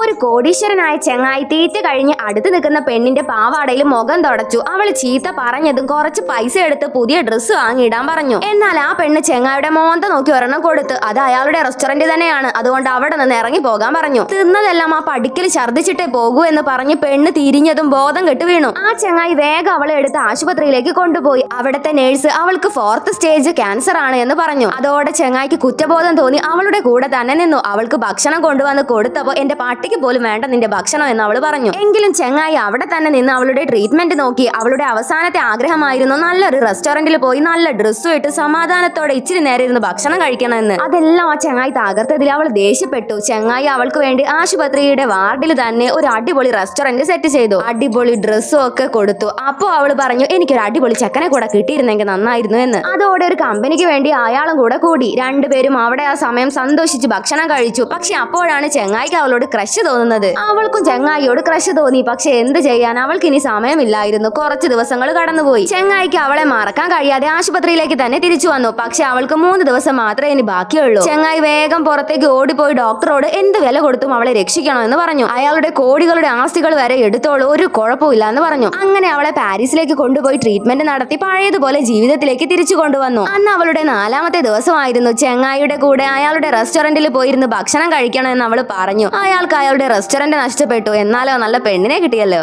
ഒരു കോടീശ്വരനായ ചെങ്ങായി തീറ്റ കഴിഞ്ഞ് അടുത്ത് നിൽക്കുന്ന പെണ്ണിന്റെ പാവാടയിൽ മുഖം തുടച്ചു. അവൾ ചീത്ത പറഞ്ഞതും കുറച്ച് പൈസ എടുത്ത് പുതിയ ഡ്രസ്സ് വാങ്ങിയിടാൻ പറഞ്ഞു. എന്നാൽ ആ പെണ്ണ് ചെങ്ങായിയുടെ മോന്ത നോക്കി ഒരെണ്ണം കൊടുത്ത്. അത് അയാളുടെ റെസ്റ്റോറന്റ് തന്നെയാണ്, അതുകൊണ്ട് അവിടെ നിന്ന് ഇറങ്ങി പോകാൻ പറഞ്ഞു. തിന്നതെല്ലാം ആ പടിക്കൽ ഛർദ്ദിച്ചിട്ടേ പോകൂ എന്ന് പറഞ്ഞ് പെണ്ണ് തിരിഞ്ഞതും ബോധം കെട്ട് വീണു. ആ ചെങ്ങായി വേഗം അവളെ എടുത്ത് ആശുപത്രിയിലേക്ക് കൊണ്ടുപോയി. അവിടുത്തെ നേഴ്സ് അവൾക്ക് 4th സ്റ്റേജ് ക്യാൻസർ ആണ് എന്ന് പറഞ്ഞു. അതോടെ ചെങ്ങായിക്ക് കുറ്റബോധം തോന്നി അവളുടെ കൂടെ തന്നെ നിന്നു. അവൾക്ക് ഭക്ഷണം കൊണ്ടുവന്ന് കൊടുത്തപ്പോ എന്റെ പാട്ടിക്ക് പോലും വേണ്ട നിന്റെ ഭക്ഷണം എന്ന് അവൾ പറഞ്ഞു. എങ്കിലും ചെങ്ങായി അവിടെ തന്നെ നിന്ന് അവളുടെ ട്രീറ്റ്മെന്റ് നോക്കി. അവളുടെ അവസാനത്തെ ആഗ്രഹമായിരുന്നു നല്ലൊരു റെസ്റ്റോറന്റിൽ പോയി നല്ല ഡ്രസ്സും ഇട്ട് സമാധാനത്തോടെ ഇച്ചിരി നേരം ഇരുന്ന് ഭക്ഷണം കഴിക്കണമെന്ന്. അതെല്ലാം ആ ചെങ്ങായി തകർത്തതിൽ അവൾ ദേഷ്യപ്പെട്ടു. ചെങ്ങായി അവൾക്ക് വേണ്ടി ആശുപത്രിയുടെ വാർഡിൽ തന്നെ ഒരു അടിപൊളി റെസ്റ്റോറന്റ് സെറ്റ് ചെയ്തു. അടിപൊളി ഡ്രസ്സും ഒക്കെ കൊടുത്തു. അപ്പോ അവൾ പറഞ്ഞു എനിക്കൊരു അടിപൊളി ചെക്കനെ കൂടെ കിട്ടിയിരുന്നെങ്കിൽ നന്നായിരുന്നു എന്ന്. അതോടെ ഒരു കമ്പനിക്ക് വേണ്ടി അയാളും കൂടെ കൂടി. രണ്ടുപേരും അവിടെ ആ സമയം സന്തോഷിച്ച് ഭക്ഷണം കഴിച്ചു. പക്ഷെ അപ്പോഴാണ് ചെങ്ങായിക്ക് അവളോട് ക്രഷ് തോന്നുന്നത്. അവൾക്കും ചെങ്ങായിയോട് ക്രഷ് തോന്നി. പക്ഷെ എന്ത് ചെയ്യാൻ, അവൾക്ക് ഇനി സമയമില്ലായിരുന്നു. കുറച്ച് ദിവസങ്ങൾ കടന്നുപോയി. ചെങ്ങായിക്ക് അവളെ മറക്കാൻ കഴിയാതെ ആശുപത്രിയിലേക്ക് തന്നെ തിരിച്ചു വന്നു. പക്ഷെ അവൾക്ക് 3 ദിവസം മാത്രമേ ഇനി ബാക്കിയുള്ളൂ. ചെങ്ങായി വേഗം പുറത്തേക്ക് ഓടിപ്പോയി ഡോക്ടറോട് എന്ത് വില കൊടുത്തും അവളെ രക്ഷിക്കണമെന്ന് പറഞ്ഞു. അയാളുടെ കോടികളുടെ ആസ്തികൾ വരെ എടുത്തോളൂ, ഒരു കുഴപ്പമില്ല എന്ന് പറഞ്ഞു. അങ്ങനെ അവളെ പാരീസിലേക്ക് കൊണ്ടുപോയി ട്രീറ്റ്മെന്റ് നടത്തി പഴയതുപോലെ ജീവിതത്തിലേക്ക് തിരിച്ചു കൊണ്ടുവന്നു. അന്ന് അവളുടെ 4ാമത്തെ ദിവസമായിരുന്നു. ചെങ്ങായിയുടെ കൂടെ അയാളുടെ റെസ്റ്റോറന്റിൽ പോയിരുന്ന് ഭക്ഷണം കഴിക്കണമെന്ന് അവൾ പറഞ്ഞു. അയാൾക്ക് അയാളുടെ റെസ്റ്റോറന്റ് നഷ്ടപ്പെട്ടു. എന്നാലോ നല്ല പെണ്ണിനെ കിട്ടിയല്ലോ.